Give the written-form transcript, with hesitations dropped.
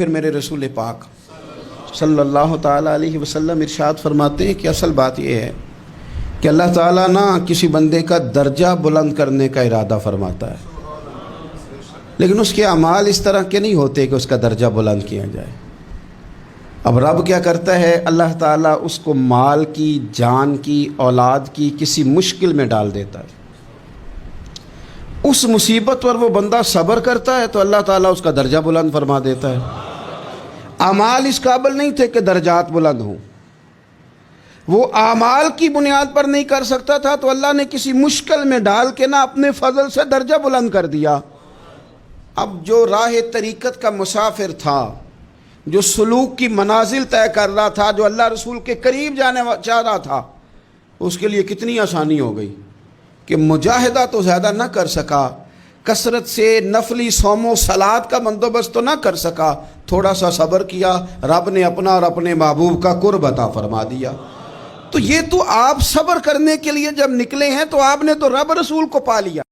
پھر میرے رسول پاک صلی اللہ تعالیٰ علیہ وسلم ارشاد فرماتے ہیں کہ اصل بات یہ ہے کہ اللہ تعالیٰ نہ کسی بندے کا درجہ بلند کرنے کا ارادہ فرماتا ہے، لیکن اس کے اعمال اس طرح کے نہیں ہوتے کہ اس کا درجہ بلند کیا جائے۔ اب رب کیا کرتا ہے، اللہ تعالیٰ اس کو مال کی، جان کی، اولاد کی کسی مشکل میں ڈال دیتا ہے۔ اس مصیبت پر وہ بندہ صبر کرتا ہے تو اللہ تعالیٰ اس کا درجہ بلند فرما دیتا ہے۔ اعمال اس قابل نہیں تھے کہ درجات بلند ہوں، وہ اعمال کی بنیاد پر نہیں کر سکتا تھا تو اللہ نے کسی مشکل میں ڈال کے نہ اپنے فضل سے درجہ بلند کر دیا۔ اب جو راہ طریقت کا مسافر تھا، جو سلوک کی منازل طے کر رہا تھا، جو اللہ رسول کے قریب جانے چاہ رہا تھا، اس کے لیے کتنی آسانی ہو گئی کہ مجاہدہ تو زیادہ نہ کر سکا، کثرت سے نفلی صوم و صلات کا بندوبست تو نہ کر سکا، تھوڑا سا صبر کیا، رب نے اپنا اور اپنے محبوب کا قرب عطا فرما دیا۔ تو یہ تو آپ صبر کرنے کے لیے جب نکلے ہیں تو آپ نے تو رب رسول کو پا لیا۔